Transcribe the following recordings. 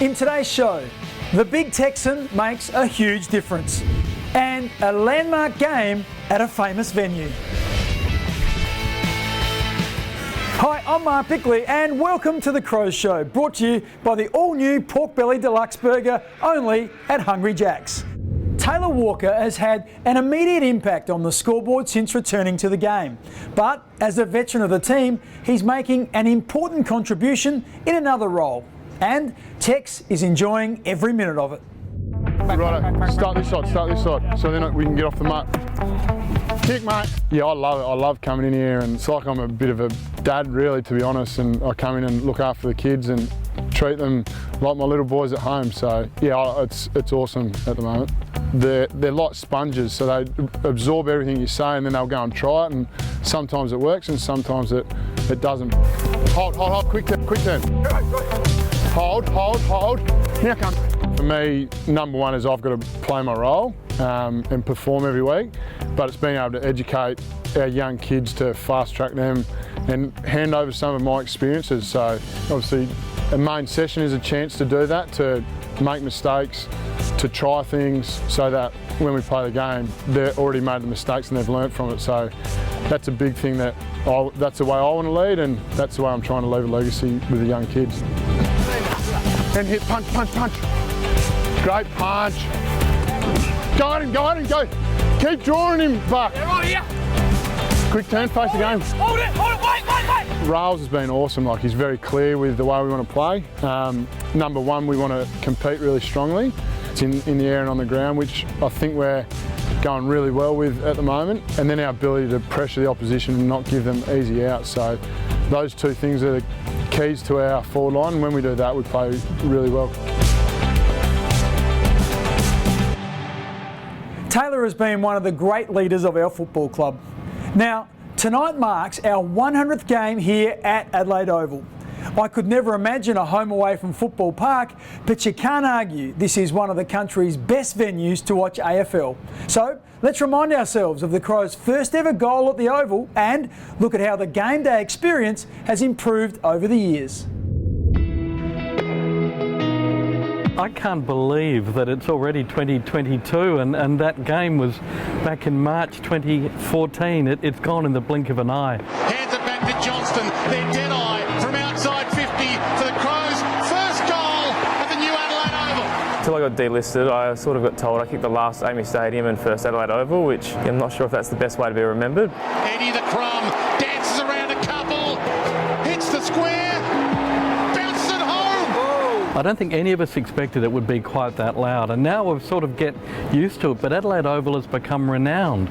In today's show, the Big Texan makes a huge difference and a landmark game at a famous venue. Hi, I'm Mark Bickley and welcome to the Crows Show, brought to you by the all-new Pork Belly Deluxe Burger, only at Hungry Jack's. Taylor Walker has had an immediate impact on the scoreboard since returning to the game. But as a veteran of the team, he's making an important contribution in another role. And Tex is enjoying every minute of it. Righto, start this side, so then we can get off the mat. Kick, mate. Yeah, I love it. I love coming in here, and it's like I'm a bit of a dad, really, to be honest, and I come in and look after the kids and treat them like my little boys at home. So yeah, it's awesome at the moment. They're like sponges, so they absorb everything you say and then they'll go and try it, and sometimes it works and sometimes it doesn't. Hold, quick turn. Hold. Now come. For me, number one is I've got to play my role and perform every week, but it's being able to educate our young kids to fast track them and hand over some of my experiences. So obviously a main session is a chance to do that, to make mistakes, to try things, so that when we play the game, they've already made the mistakes and they've learnt from it. So that's a big thing that's the way I want to lead, and that's the way I'm trying to leave a legacy with the young kids. And hit, punch. Great punch. Go at him, go. Keep drawing him back. Yeah, right here. Quick turn, face the game. Hold it, wait. Rails has been awesome. Like, he's very clear with the way we want to play. Number one, we want to compete really strongly. It's in the air and on the ground, which I think we're going really well with at the moment. And then our ability to pressure the opposition and not give them easy outs. So those two things are the keys to our forward line. And when we do that, we play really well. Taylor has been one of the great leaders of our football club. Now, tonight marks our 100th game here at Adelaide Oval. I could never imagine a home away from Football Park, but you can't argue this is one of the country's best venues to watch AFL. So let's remind ourselves of the Crows' first ever goal at the Oval and look at how the game day experience has improved over the years. I can't believe that it's already 2022 and that game was back in March 2014. It's gone in the blink of an eye. Hands it back to Johnston. They're dead eye from outside 50 for the Crows. First goal at the new Adelaide Oval. Until I got delisted, I sort of got told I kicked the last Amy Stadium and first Adelaide Oval, which I'm not sure if that's the best way to be remembered. Eddie the Crumb dances around a couple, hits the square. I don't think any of us expected it would be quite that loud, and now we've sort of get used to it, but Adelaide Oval has become renowned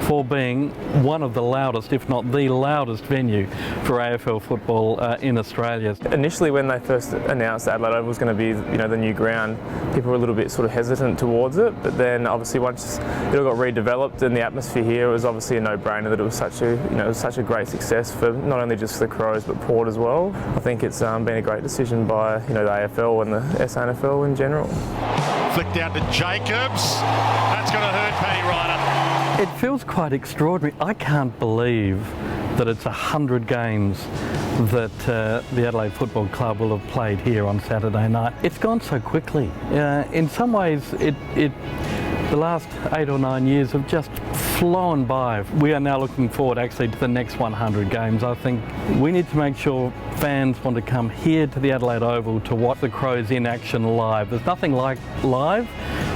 for being one of the loudest, if not the loudest venue for AFL football in Australia. Initially, when they first announced that Adelaide Oval was going to be, the new ground, people were a little bit sort of hesitant towards it, but then obviously once it all got redeveloped and the atmosphere here, it was obviously a no-brainer that it was such a great success for not only just the Crows but Port as well. I think it's been a great decision by the AFL and the SNFL in general. Flicked out to Jacobs. That's going to hurt Paddy Ryder. It feels quite extraordinary. I can't believe that it's 100 games that the Adelaide Football Club will have played here on Saturday night. It's gone so quickly. In some ways, the last 8 or 9 years have just flown by. We are now looking forward actually to the next 100 games. I think we need to make sure fans want to come here to the Adelaide Oval to watch the Crows in action live. There's nothing like live.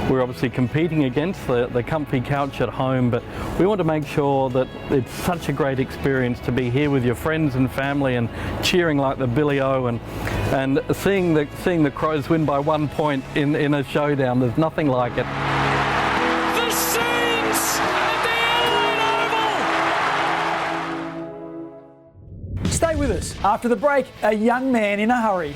We're obviously competing against the comfy couch at home, but we want to make sure that it's such a great experience to be here with your friends and family and cheering like the Billy O and seeing the Crows win by 1 point in a showdown. There's nothing like it. The scenes at the Adelaide Oval! Stay with us. After the break, a young man in a hurry.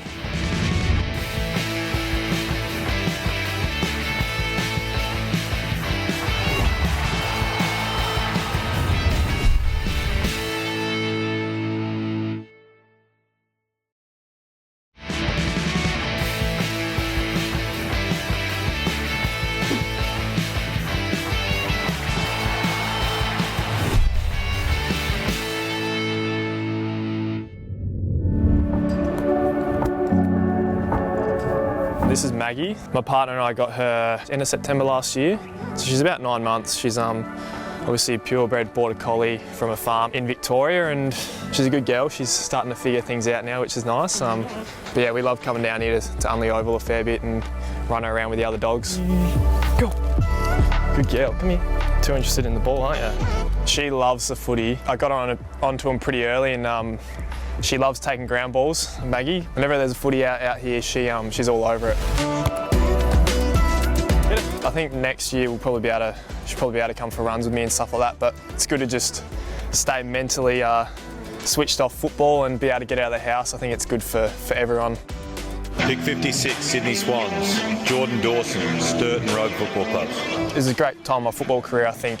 This is Maggie. My partner and I got her end of September last year. So she's about 9 months. She's obviously a purebred border collie from a farm in Victoria, and she's a good girl. She's starting to figure things out now, which is nice. But yeah, we love coming down here to Unley Oval a fair bit and running around with the other dogs. Go. Good girl. Come here. Too interested in the ball, aren't you? She loves the footy. I got her onto them pretty early, and she loves taking ground balls, Maggie. Whenever there's a footy out here, she's all over it. I think next year she'll probably be able to come for runs with me and stuff like that, but it's good to just stay mentally switched off football and be able to get out of the house. I think it's good for everyone. Pick 56, Sydney Swans, Jordan Dawson, Sturton Road Football Club. It was a great time in my football career, I think.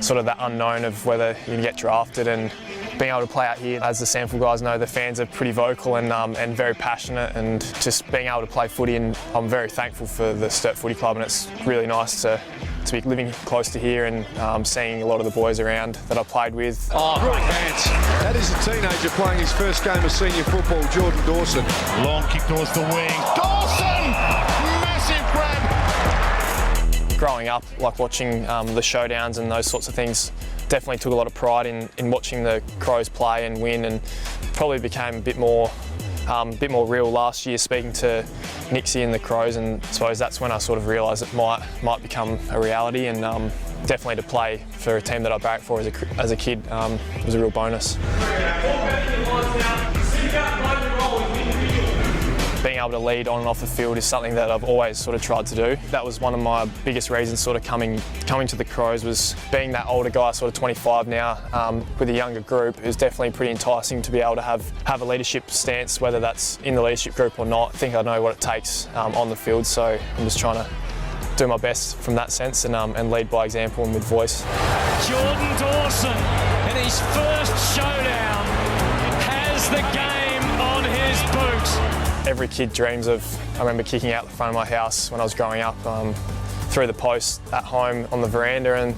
Sort of that unknown of whether you're going to get drafted, and being able to play out here. As the Sample guys know, the fans are pretty vocal and very passionate, and just being able to play footy, and I'm very thankful for the Sturt Footy Club, and it's really nice to be living close to here and seeing a lot of the boys around that I played with. Oh, great hands. That is a teenager playing his first game of senior football, Jordan Dawson. Long kick towards the wing. Dawson! Massive grab. Growing up, like watching the showdowns and those sorts of things, definitely took a lot of pride in watching the Crows play and win, and probably became a bit more real last year speaking to Nixie and the Crows, and I suppose that's when I sort of realised it might become a reality, and definitely to play for a team that I barracked for as a kid was a real bonus. Being able to lead on and off the field is something that I've always sort of tried to do. That was one of my biggest reasons sort of coming to the Crows, was being that older guy, sort of 25 now, with a younger group. It was definitely pretty enticing to be able to have a leadership stance, whether that's in the leadership group or not. I think I know what it takes on the field, so I'm just trying to do my best from that sense and lead by example and with voice. Jordan Dawson, in his first showdown, has the game on his boot. Every kid dreams of, I remember kicking out the front of my house when I was growing up, through the post at home on the veranda, and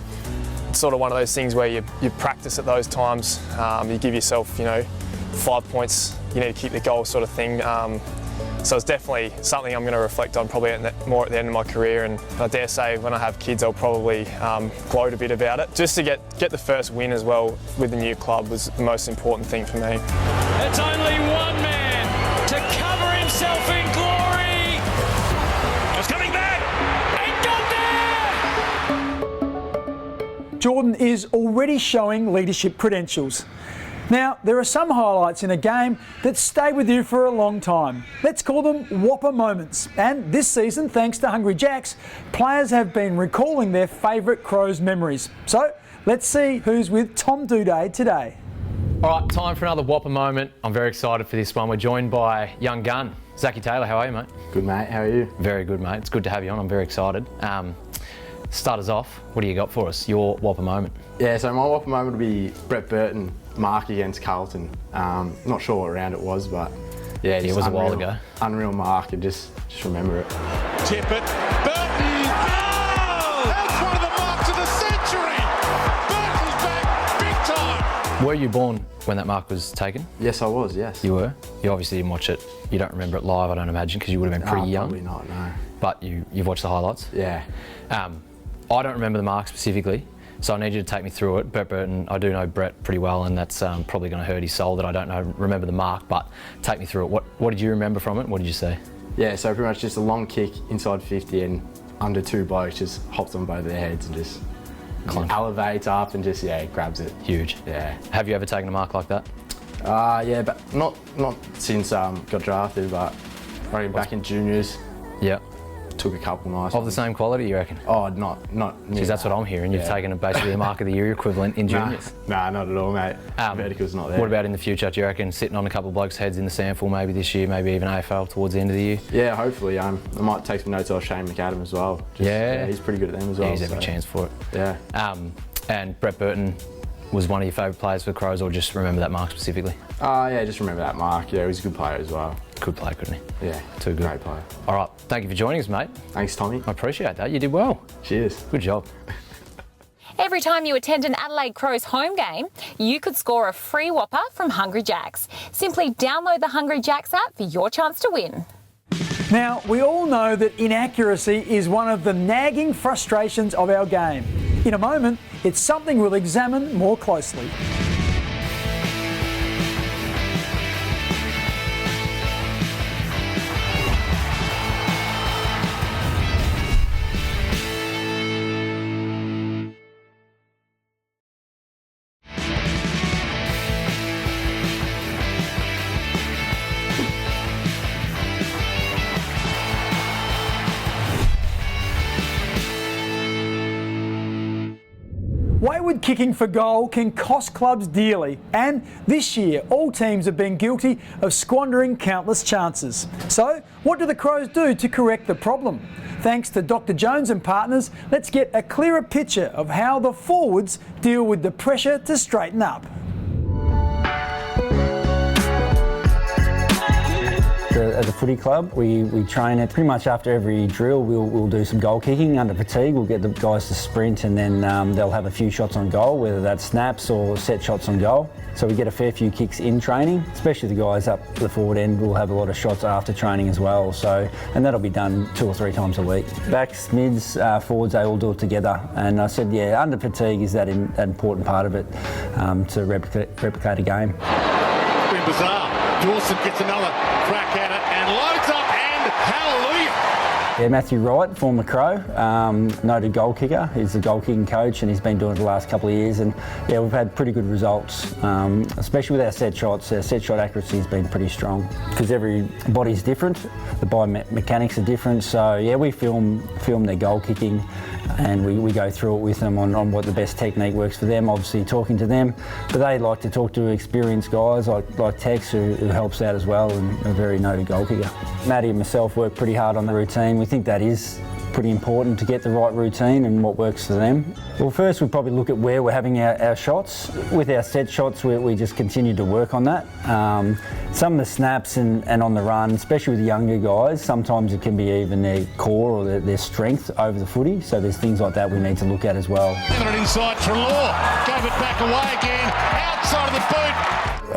it's sort of one of those things where you practice at those times. You give yourself, 5 points, you need to keep the goal sort of thing. So it's definitely something I'm going to reflect on probably more at the end of my career, and I dare say when I have kids I'll probably gloat a bit about it. Just to get the first win as well with the new club was the most important thing for me. It's only one man to cover himself in glory. It's coming back. It got there. Jordan is already showing leadership credentials. Now, there are some highlights in a game that stay with you for a long time. Let's call them Whopper Moments. And this season, thanks to Hungry Jacks, players have been recalling their favourite Crows memories. So, let's see who's with Tom Doedee today. All right, time for another Whopper Moment. I'm very excited for this one. We're joined by young gun, Zac Taylor. How are you, mate? Good, mate. How are you? Very good, mate. It's good to have you on. I'm very excited. Start us off. What do you got for us? Your Whopper Moment. Yeah, so my Whopper Moment will be Brett Burton mark against Carlton. Not sure what round it was, but yeah, it was a while ago. Unreal mark, and just remember it. Tip it. Burton. Oh! That's one of the marks of the century. Burton's back big time. Were you born when that mark was taken? Yes, I was, yes. You were? You obviously didn't watch it. You don't remember it live, I don't imagine, because you would have been pretty young. Probably not, no. But you've watched the highlights? Yeah. I don't remember the mark specifically, so I need you to take me through it. Brett Burton, I do know Brett pretty well, and that's probably going to hurt his soul that I don't remember the mark, but take me through it. What did you remember from it? What did you see? Yeah, so pretty much just a long kick inside 50 and under two blokes, just hops on both of their heads and just elevates up and just, grabs it. Huge. Yeah. Have you ever taken a mark like that? Yeah, but not since got drafted, but probably back in juniors. Yeah. Took a couple nice Of the same quality, you reckon? Oh, not Because that's what I'm hearing. You've taken basically a mark of the year equivalent in juniors. Nah, not at all, mate. Vertical's not there. What about in the future? Do you reckon sitting on a couple of blokes' heads in the sample maybe this year, maybe even AFL towards the end of the year? Yeah, hopefully. I might take some notes off Shane McAdam as well. Yeah, he's pretty good at them as well. Yeah, he's every chance for it. Yeah. And Brett Burton was one of your favourite players for the Crows, or just remember that mark specifically? Yeah, just remember that mark. Yeah, he was a good player as well. Good player, couldn't he? Yeah, too good. Great player. All right, thank you for joining us, mate. Thanks, Tommy. I appreciate that. You did well. Cheers. Good job. Every time you attend an Adelaide Crows home game, you could score a free Whopper from Hungry Jacks. Simply download the Hungry Jacks app for your chance to win. Now, we all know that inaccuracy is one of the nagging frustrations of our game. In a moment, it's something we'll examine more closely. Wayward kicking for goal can cost clubs dearly, and this year all teams have been guilty of squandering countless chances. So, what do the Crows do to correct the problem? Thanks to Dr. Jones and partners, let's get a clearer picture of how the forwards deal with the pressure to straighten up. As a footy club, we train it pretty much after every drill. We'll do some goal kicking under fatigue. We'll get the guys to sprint, and then they'll have a few shots on goal, whether that's snaps or set shots on goal. So we get a fair few kicks in training, especially the guys up the forward end will have a lot of shots after training as well. So, and that'll be done 2 or 3 times a week. Backs, mids, forwards, they all do it together. And I said, yeah, under fatigue is that important part of it to replicate a game. It's been bizarre. Dawson gets another crack at it and loads up, and hallelujah. Yeah, Matthew Wright, former Crow, noted goal kicker. He's the goal kicking coach and he's been doing it the last couple of years, and yeah, we've had pretty good results, especially with our set shots. Our set shot accuracy has been pretty strong because every body's different, the biomechanics are different, so yeah, we film their goal kicking and we go through it with them on what the best technique works for them, obviously talking to them, but they like to talk to experienced guys like Tex who helps out as well, and a very noted goal kicker. Matty and myself work pretty hard on the routine. We think that is pretty important to get the right routine and what works for them. Well, first we'd probably look at where we're having our shots. With our set shots, we just continue to work on that. Some of the snaps and on the run, especially with the younger guys, sometimes it can be even their core or their strength over the footy, so there's things like that we need to look at as well. It inside for Law, gave it back away again, outside of the boot.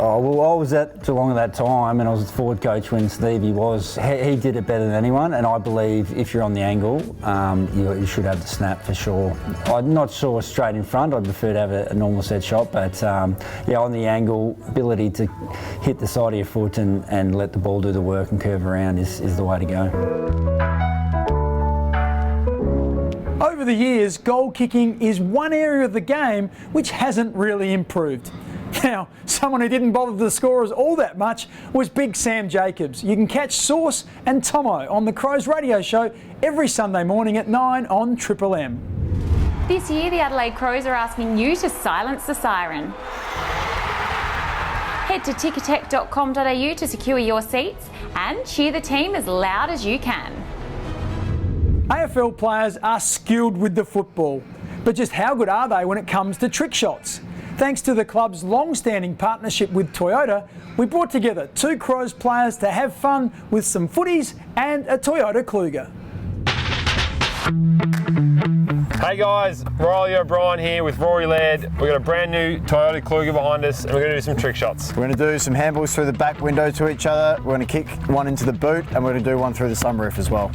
Oh, well, I was at Geelong at that time and I was the forward coach when Stevie was. He did it better than anyone, and I believe if you're on the angle, you should have the snap for sure. I'm not sure straight in front, I'd prefer to have a normal set shot, but yeah, on the angle, ability to hit the side of your foot and let the ball do the work and curve around is the way to go. Over the years, goal kicking is one area of the game which hasn't really improved. Now, someone who didn't bother the scorers all that much was Big Sam Jacobs. You can catch Sauce and Tomo on the Crows radio show every Sunday morning at 9 on Triple M. This year, the Adelaide Crows are asking you to silence the siren. Head to ticketek.com.au to secure your seats and cheer the team as loud as you can. AFL players are skilled with the football, but just how good are they when it comes to trick shots? Thanks to the club's long-standing partnership with Toyota, we brought together 2 Crows players to have fun with some footies and a Toyota Kluger. Hey guys, Riley O'Brien here with Rory Laird. We've got a brand new Toyota Kluger behind us and we're going to do some trick shots. We're going to do some handballs through the back window to each other. We're going to kick one into the boot and we're going to do one through the sunroof as well.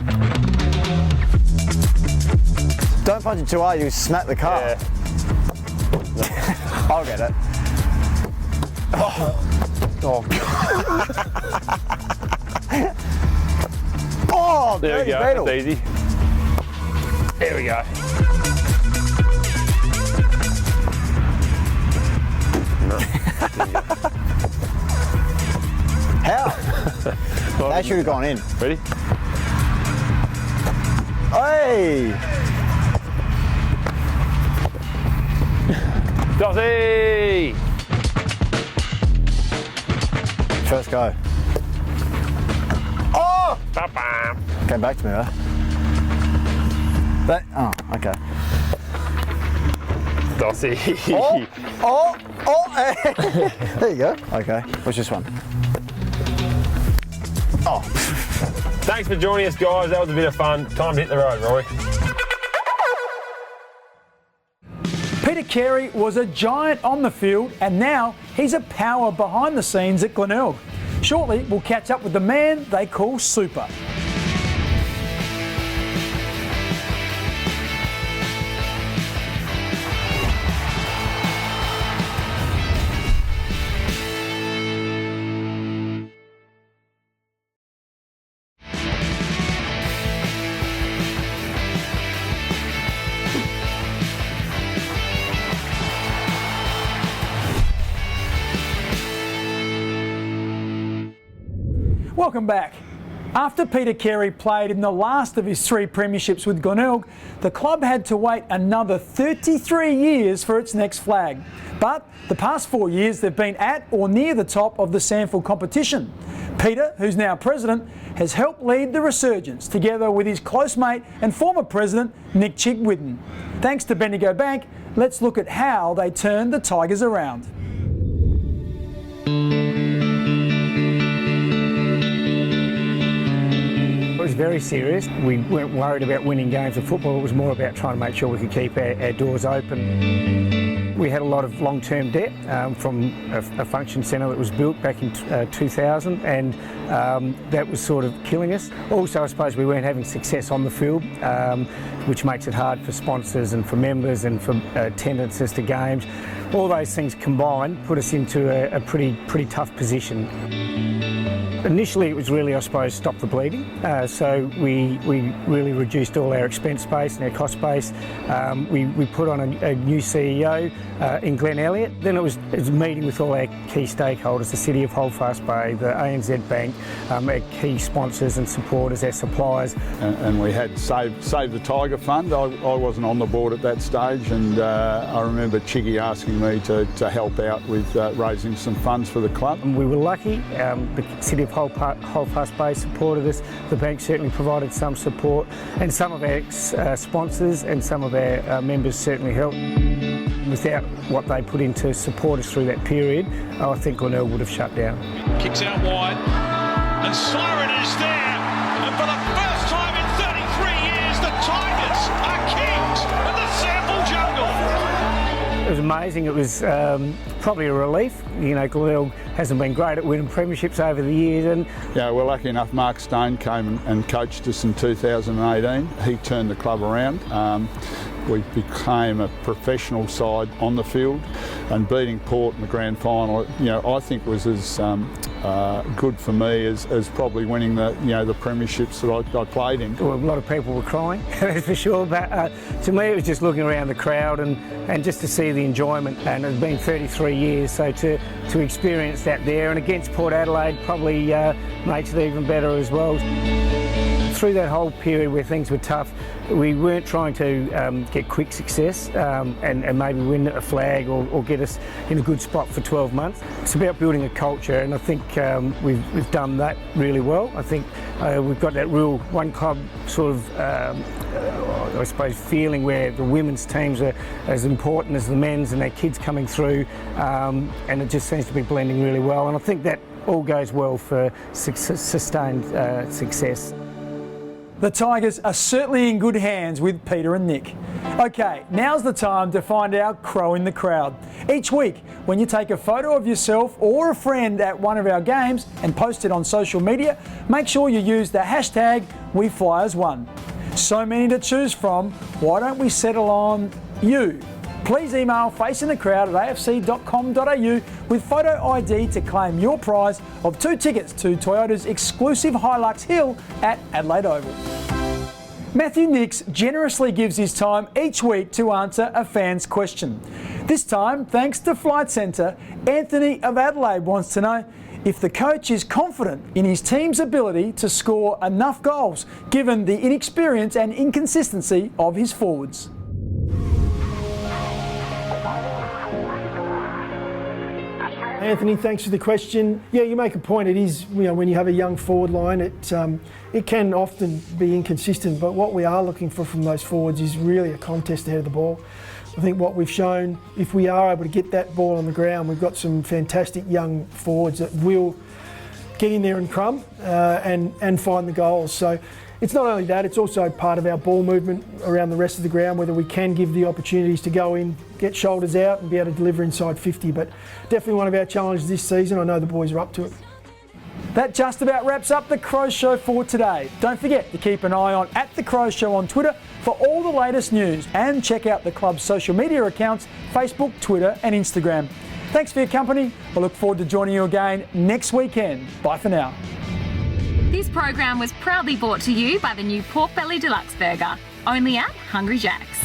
Don't punch it too hard, you smack the car. Yeah. I'll get it. Oh, oh, there we go, pedal. That's easy. There we go. How? That should have gone in. Ready? Hey! Dawson! First go. Oh! Ba-bam. Came back to me though. Oh, okay. Dawson. Oh! There you go. Okay, what's this one? Oh. Thanks for joining us, guys. That was a bit of fun. Time to hit the road, Rory. Peter Carey was a giant on the field and now he's a power behind the scenes at Glenelg. Shortly, we'll catch up with the man they call Super. Welcome back. After Peter Carey played in the last of his 3 premierships with Glenelg, the club had to wait another 33 years for its next flag. But the past 4 years they've been at or near the top of the SANFL competition. Peter, who's now president, has helped lead the resurgence together with his close mate and former president Nick Chigwidden. Thanks to Bendigo Bank, let's look at how they turned the Tigers around. It was very serious. We weren't worried about winning games of football. It was more about trying to make sure we could keep our doors open. We had a lot of long-term debt from a function centre that was built back in 2000, and that was sort of killing us. Also, I suppose we weren't having success on the field, which makes it hard for sponsors and for members and for attendances to games. All those things combined put us into a pretty tough position. Initially it was really, I suppose, stop the bleeding. So we really reduced all our expense base and our cost base. We put on a new CEO in Glenn Elliott. Then it was meeting with all our key stakeholders, the City of Holdfast Bay, the ANZ Bank, our key sponsors and supporters, our suppliers. And we had Save the Tiger Fund. I wasn't on the board at that stage, and I remember Chiggy asking me to help out with raising some funds for the club. And we were lucky. The City of Holdfast Bay supported us. The bank certainly provided some support, and some of our sponsors and some of our members certainly helped. Without what they put in to support us through that period, I think Glenelg would have shut down. Kicks out wide, and Siren is there, and for the first time in 33 years, the Tigers are kings of the SANFL jungle. It was amazing. It was probably a relief. You know, Glenelg hasn't been great at winning premierships over the years, and yeah, we're lucky enough. Mark Stone came and coached us in 2018. He turned the club around. We became a professional side on the field, and beating Port in the grand final, you know, I think was as good for me as probably winning the premierships that I played in. Well, a lot of people were crying, that's for sure. But to me, it was just looking around the crowd and just to see the enjoyment. And it's been 33 years, so to experience that there and against Port Adelaide probably makes it even better as well. Through that whole period where things were tough, we weren't trying to get quick success and maybe win a flag or get us in a good spot for 12 months. It's about building a culture, and I think we've done that really well. I think we've got that real one club sort of, I suppose, feeling where the women's teams are as important as the men's, and their kids coming through, and it just seems to be blending really well. And I think that all goes well for sustained success. The Tigers are certainly in good hands with Peter and Nick. Okay, now's the time to find our Crow in the Crowd. Each week, when you take a photo of yourself or a friend at one of our games and post it on social media, make sure you use the hashtag WeFlyers1. So many to choose from, why don't we settle on you? Please email faceinthecrowd@afc.com.au with photo ID to claim your prize of 2 tickets to Toyota's exclusive Hilux Hill at Adelaide Oval. Matthew Nix generously gives his time each week to answer a fan's question. This time, thanks to Flight Centre, Anthony of Adelaide wants to know if the coach is confident in his team's ability to score enough goals given the inexperience and inconsistency of his forwards. Anthony, thanks for the question. Yeah, you make a point. It is, when you have a young forward line, it can often be inconsistent, but what we are looking for from those forwards is really a contest ahead of the ball. I think what we've shown, if we are able to get that ball on the ground, we've got some fantastic young forwards that will get in there and crumb and find the goals. So it's not only that, it's also part of our ball movement around the rest of the ground, whether we can give the opportunities to go in, get shoulders out and be able to deliver inside 50. But definitely one of our challenges this season. I know the boys are up to it. That just about wraps up the Crows Show for today. Don't forget to keep an eye on @TheCrows on Twitter for all the latest news, and check out the club's social media accounts, Facebook, Twitter and Instagram. Thanks for your company. I look forward to joining you again next weekend. Bye for now. This program was proudly brought to you by the new Pork Belly Deluxe Burger, only at Hungry Jack's.